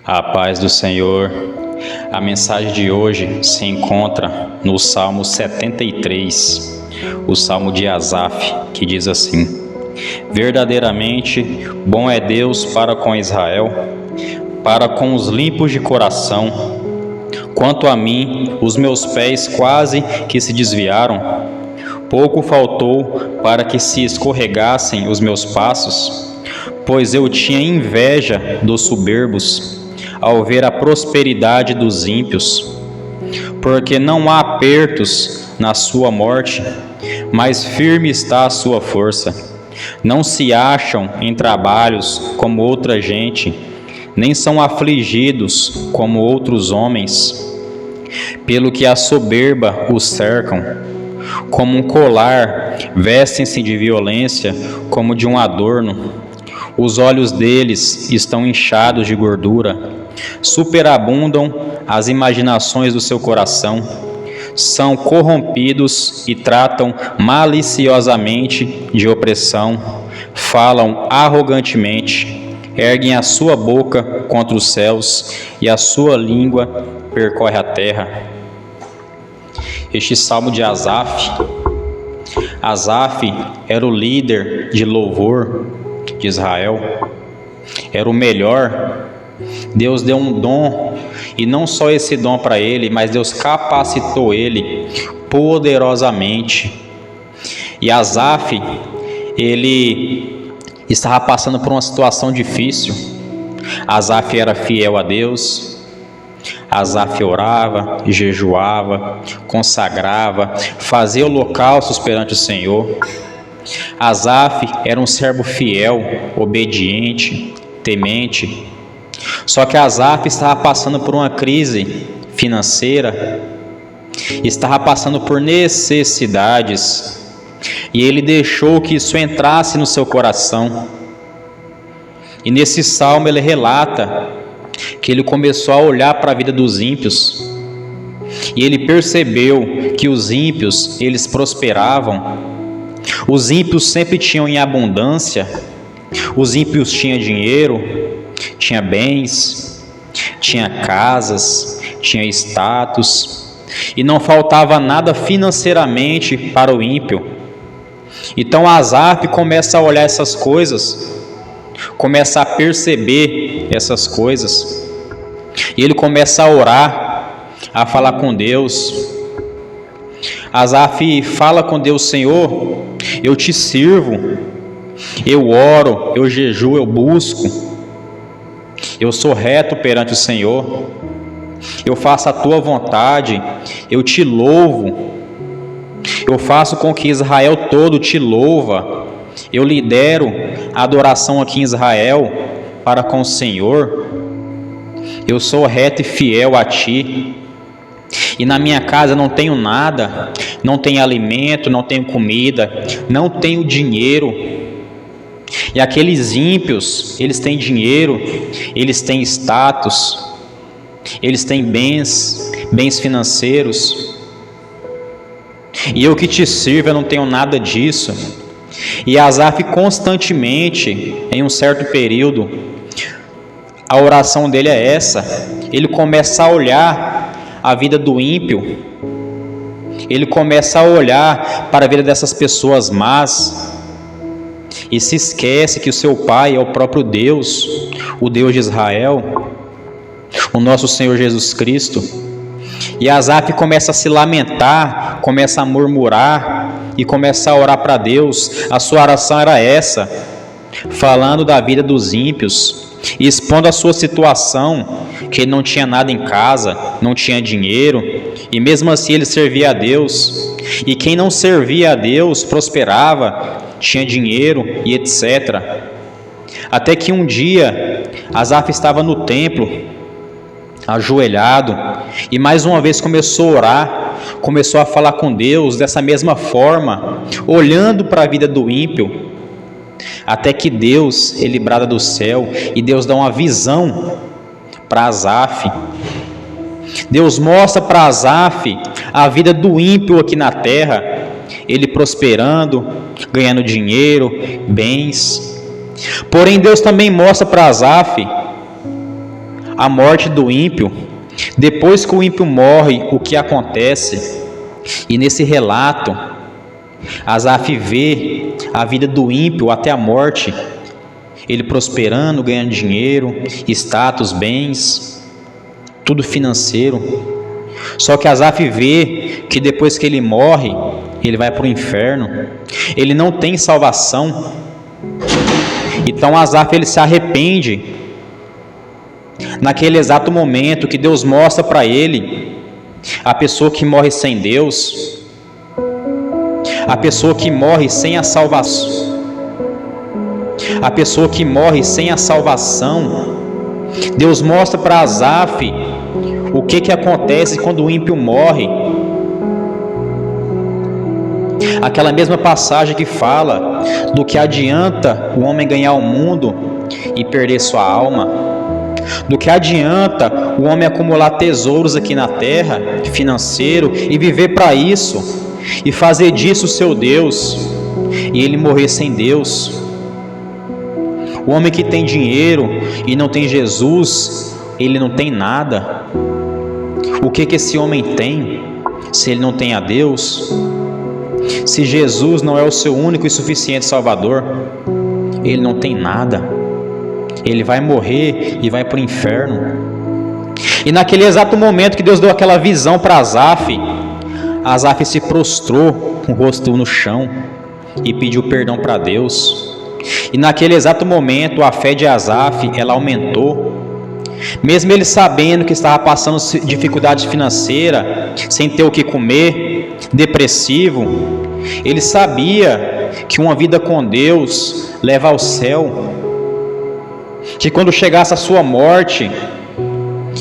A paz do Senhor. A mensagem de hoje se encontra no Salmo 73, o Salmo de Asaf, que diz assim: Verdadeiramente bom é Deus para com Israel, para com os limpos de coração. Quanto a mim, os meus pés quase que se desviaram. Pouco faltou para que se escorregassem os meus passos, pois eu tinha inveja dos soberbos, ao ver a prosperidade dos ímpios. Porque não há apertos na sua morte, mas firme está a sua força. Não se acham em trabalhos como outra gente, nem são afligidos como outros homens. Pelo que a soberba os cercam, como um colar, vestem-se de violência, como de um adorno. Os olhos deles estão inchados de gordura, superabundam as imaginações do seu coração. São corrompidos e tratam maliciosamente de opressão, falam arrogantemente, erguem a sua boca contra os céus e a sua língua percorre a terra. Este salmo de Asaf era o líder de louvor de Israel, era o melhor. Deus deu um dom, e não só esse dom para ele, mas Deus capacitou ele poderosamente. E Asaf, ele estava passando por uma situação difícil. Asaf era fiel a Deus. Asaf orava, jejuava, consagrava, fazia holocaustos perante o Senhor. Asaf era um servo fiel, obediente, temente. Só que Asaf estava passando por uma crise financeira, estava passando por necessidades, e ele deixou que isso entrasse no seu coração. E nesse salmo ele relata que ele começou a olhar para a vida dos ímpios, e ele percebeu que os ímpios, eles prosperavam. Os ímpios sempre tinham em abundância, os ímpios tinham dinheiro, tinha bens, tinha casas, tinha status, e não faltava nada financeiramente para o ímpio. Então Asaf começa a olhar essas coisas, começa a perceber essas coisas, e ele começa a orar, a falar com Deus. Asaf fala com Deus: Senhor, eu te sirvo, eu oro, eu jejuo, eu busco, eu sou reto perante o Senhor, eu faço a tua vontade, eu te louvo, eu faço com que Israel todo te louva, eu lidero a adoração aqui em Israel para com o Senhor, eu sou reto e fiel a ti, e na minha casa não tenho nada, não tenho alimento, não tenho comida, não tenho dinheiro. E aqueles ímpios, eles têm dinheiro, eles têm status, eles têm bens financeiros. E eu que te sirvo, eu não tenho nada disso. E Asaf constantemente, em um certo período, a oração dele é essa: ele começa a olhar a vida do ímpio, ele começa a olhar para a vida dessas pessoas más, e se esquece que o seu pai é o próprio Deus, o Deus de Israel, o nosso Senhor Jesus Cristo. E Asaf começa a se lamentar, começa a murmurar e começa a orar para Deus. A sua oração era essa, falando da vida dos ímpios, expondo a sua situação, que ele não tinha nada em casa, não tinha dinheiro, e mesmo assim ele servia a Deus. E quem não servia a Deus prosperava, tinha dinheiro e etc. Até que um dia Asaf estava no templo, ajoelhado, e mais uma vez começou a orar, começou a falar com Deus dessa mesma forma, olhando para a vida do ímpio. Até que Deus, ele brada do céu, e Deus dá uma visão para Asaf. Deus mostra para Asaf a vida do ímpio aqui na terra, ele prosperando, ganhando dinheiro, bens. Porém Deus também mostra para Asaf a morte do ímpio, depois que o ímpio morre, o que acontece? E nesse relato, Asaf vê a vida do ímpio até a morte, ele prosperando, ganhando dinheiro, status, bens, tudo financeiro. Só que Asaf vê que depois que ele morre, ele vai para o inferno, ele não tem salvação. Então Asaf ele se arrepende. Naquele exato momento que Deus mostra para ele a pessoa que morre sem Deus, a pessoa que morre sem a salvação, a pessoa que morre sem a salvação. Deus mostra para Asaf o que acontece quando o ímpio morre. Aquela mesma passagem que fala do que adianta o homem ganhar o mundo e perder sua alma, do que adianta o homem acumular tesouros aqui na terra, financeiro, e viver para isso, e fazer disso seu Deus, e ele morrer sem Deus. O homem que tem dinheiro e não tem Jesus, ele não tem nada. O que esse homem tem, se ele não tem a Deus? Se Jesus não é o seu único e suficiente Salvador, ele não tem nada. Ele vai morrer e vai para o inferno. E naquele exato momento que Deus deu aquela visão para Asaf, Asaf se prostrou com o rosto no chão e pediu perdão para Deus. E naquele exato momento a fé de Asaf, ela aumentou. Mesmo ele sabendo que estava passando dificuldade financeira, sem ter o que comer, depressivo, ele sabia que uma vida com Deus leva ao céu, que quando chegasse a sua morte,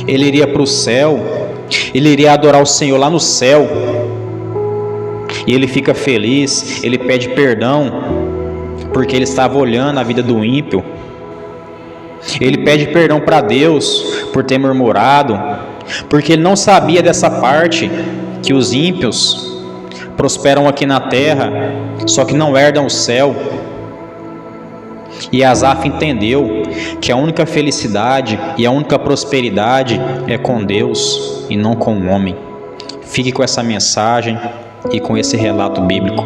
ele iria para o céu, ele iria adorar o Senhor lá no céu, e ele fica feliz, ele pede perdão, porque ele estava olhando a vida do ímpio. Ele pede perdão para Deus por ter murmurado, porque ele não sabia dessa parte, que os ímpios prosperam aqui na terra, só que não herdam o céu. E Asaf entendeu que a única felicidade e a única prosperidade é com Deus e não com o homem. Fique com essa mensagem e com esse relato bíblico.